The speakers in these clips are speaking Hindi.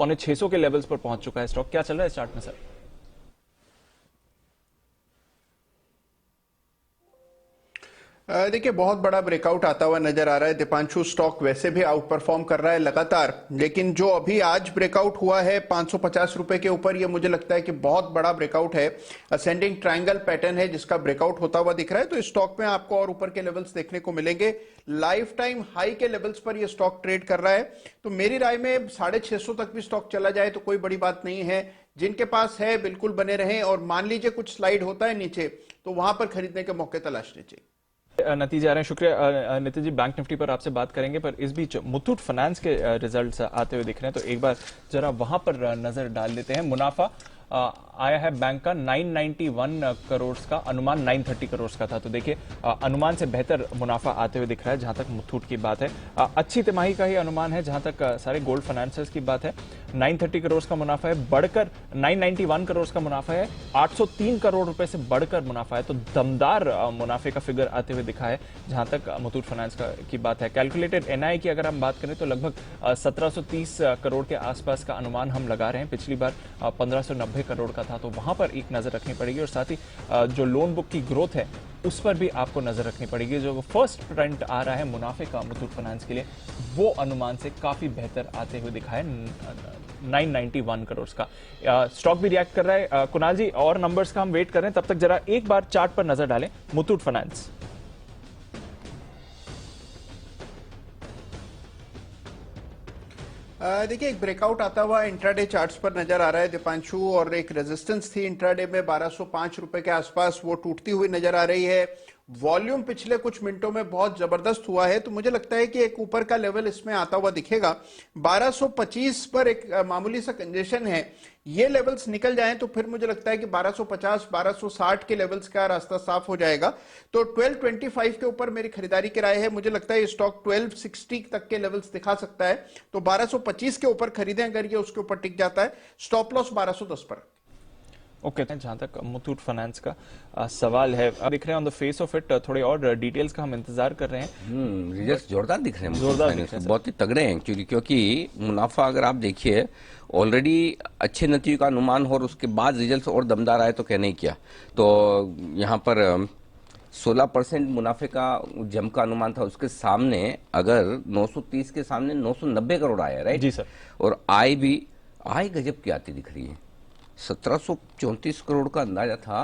650 के लेवल्स पर पहुंच चुका है स्टॉक। क्या चल रहा है इस चार्ट में सर? देखिए, बहुत बड़ा ब्रेकआउट आता हुआ नजर आ रहा है दीपांशु। स्टॉक वैसे भी आउट परफॉर्म कर रहा है लगातार, लेकिन जो अभी आज ब्रेकआउट हुआ है 550 रुपए के ऊपर, ये मुझे लगता है कि बहुत बड़ा ब्रेकआउट है। असेंडिंग ट्रायंगल पैटर्न है जिसका ब्रेकआउट होता हुआ दिख रहा है, तो इस स्टॉक में आपको और ऊपर के लेवल्स देखने को मिलेंगे। लाइफ टाइम हाई के लेवल्स पर यह स्टॉक ट्रेड कर रहा है, तो मेरी राय में 650 तक भी स्टॉक चला जाए तो कोई बड़ी बात नहीं है। जिनके पास है बिल्कुल बने रहें, और मान लीजिए कुछ स्लाइड होता है नीचे तो वहां पर खरीदने के मौके तलाश लीजिए। नतीजे आ रहे हैं, शुक्रिया नितिन जी। बैंक निफ्टी पर आपसे बात करेंगे, पर इस बीच मुथूट फाइनेंस के रिजल्ट्स आते हुए दिख रहे हैं, तो एक बार जरा वहां पर नजर डाल लेते हैं। मुनाफा आया है बैंक का 991 करोड़ का, अनुमान 930 करोड़ का था, तो देखिए अनुमान से बेहतर मुनाफा आते हुए दिख रहा है जहां तक मुथूट की बात है। अच्छी तिमाही का ही अनुमान है जहां तक सारे गोल्ड फाइनेंसर्स की बात है। 930 करोड़ का मुनाफा है, बढ़कर 991 करोड़ का मुनाफा है, 803 करोड़ रुपए से बढ़कर मुनाफा है, तो दमदार मुनाफे का फिगर आते हुए दिखा है जहां तक मुथूट फाइनेंस की बात है। कैलकुलेटेड एनआई की अगर हम बात करें तो लगभग 1730 करोड़ के आसपास का अनुमान हम लगा रहे हैं। पिछली बार 1590 करोड़ का था, तो वहां पर एक नजर रखनी पड़ेगी, और साथ ही जो लोन बुक की ग्रोथ है उस पर भी आपको नजर रखनी पड़ेगी। जो फर्स्ट ट्रेंड आ रहा है मुनाफे का मुथूट फाइनेंस के लिए, वो अनुमान से काफी बेहतर आते हुए दिखा है 991 करोड़ का। स्टॉक भी रिएक्ट कर रहा है। कुणाल जी, और नंबर्स का हम वेट कर रहे हैं, तब तक जरा एक बार चार्ट पर नजर डालें मुथूट फाइनेंस। देखिए, एक ब्रेकआउट आता हुआ इंट्राडे चार्ट्स पर नजर आ रहा है दीपांशु, और एक रेजिस्टेंस थी इंट्राडे में 1205 रुपए के आसपास, वो टूटती हुई नजर आ रही है। वॉल्यूम पिछले कुछ मिनटों में बहुत जबरदस्त हुआ है, तो मुझे लगता है कि एक ऊपर का लेवल इसमें आता हुआ दिखेगा। 1225 पर एक मामूली सा कंजेशन है, ये लेवल्स निकल जाएं तो फिर मुझे लगता है कि 1250 1260 के लेवल्स का रास्ता साफ हो जाएगा। तो 1225 के ऊपर मेरी खरीदारी की राय है। मुझे लगता है ये स्टॉक 1260 तक के लेवल्स दिखा सकता है, तो 1225 के ऊपर खरीदें अगर ये उसके ऊपर टिक जाता है। स्टॉप लॉस 1210 पर। ओके, जहां तक मुथूट फाइनेंस का सवाल है, दिख रहे हैं on the face of it, थोड़े और डिटेल्स का हम इंतजार कर रहे हैं। रिजल्ट्स जोरदार दिख रहे हैं, जोरदार दिख रहे हैं, बहुत ही तगड़े हैं एक्चुअली, क्योंकि मुनाफा अगर आप देखिए ऑलरेडी अच्छे नतीजों का अनुमान हो और उसके बाद रिजल्ट्स और दमदार आए तो कहने ही क्या। तो यहाँ पर 16% मुनाफे का जम का अनुमान था, उसके सामने अगर 930 के सामने 990 करोड़ आया, राइट जी सर। और आय गजब की आती दिख रही है। 1734 करोड़ का अंदाजा था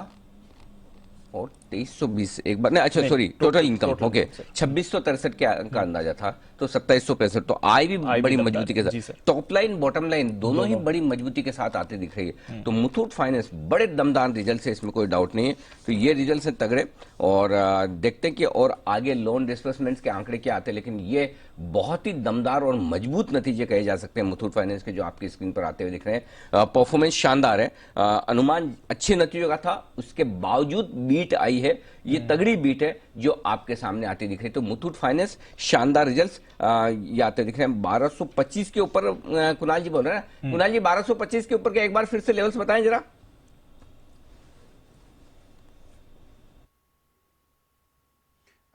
और 2320 एक बार नहीं, अच्छा सॉरी, टोटल इनकम ओके 2663 का अंदाजा था, तो 2765। तो आय भी बड़ी मजबूती के साथ, टॉप लाइन बॉटम लाइन दोनों ही बड़ी मजबूती के साथ आते दिख रही है। तो मुथूट फाइनेंस बड़े दमदार रिजल्ट है, इसमें कोई डाउट नहीं है। तो ये रिजल्ट है तगड़े, और देखते हैं कि और आगे लोन डिसबर्समेंट्स के आंकड़े क्या आते हैं, लेकिन ये बहुत ही दमदार और मजबूत नतीजे कहे जा सकते हैं मुथूट फाइनेंस के, जो आपकी स्क्रीन पर आते हुए दिख रहे हैं। परफॉर्मेंस शानदार है, अनुमान अच्छे नतीजों का था, उसके बावजूद बीट आई है, ये तगड़ी बीट है जो आपके सामने आती दिख रही है। तो मुथूट फाइनेंस शानदार रिजल्ट्स ये आते दिख रहे हैं। 1225 के ऊपर कुणाल जी बोल रहे हैं, कुणाल जी 1225 के ऊपर के एक बार फिर से लेवल्स बताएं जरा।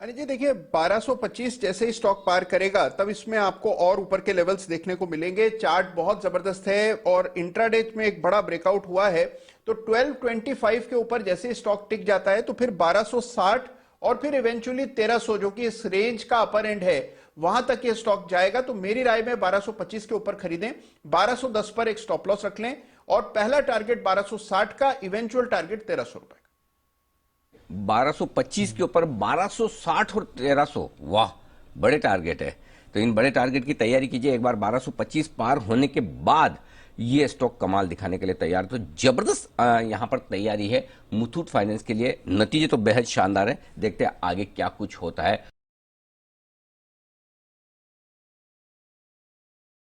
अरे जी, देखिए 1225 जैसे ही स्टॉक पार करेगा तब इसमें आपको और ऊपर के लेवल्स देखने को मिलेंगे। चार्ट बहुत जबरदस्त है, और इंट्राडे में एक बड़ा ब्रेकआउट हुआ है, तो 1225 के ऊपर जैसे ही स्टॉक टिक जाता है तो फिर 1260 और फिर इवेंचुअली 1300, जो कि इस रेंज का अपर एंड है, वहां तक ये स्टॉक जाएगा। तो मेरी राय में 1225 के ऊपर खरीदें, 1210 पर एक स्टॉप लॉस रख लें, और पहला टारगेट 1260 का, इवेंचुअल टारगेट 1300 रुपए। 1225 के ऊपर 1260 और 1300, वाह बड़े टारगेट है। तो इन बड़े टारगेट की तैयारी कीजिए। एक बार 1225 पार होने के बाद ये स्टॉक कमाल दिखाने के लिए तैयार। तो जबरदस्त यहां पर तैयारी है मुथूट फाइनेंस के लिए। नतीजे तो बेहद शानदार है, देखते हैं आगे क्या कुछ होता है।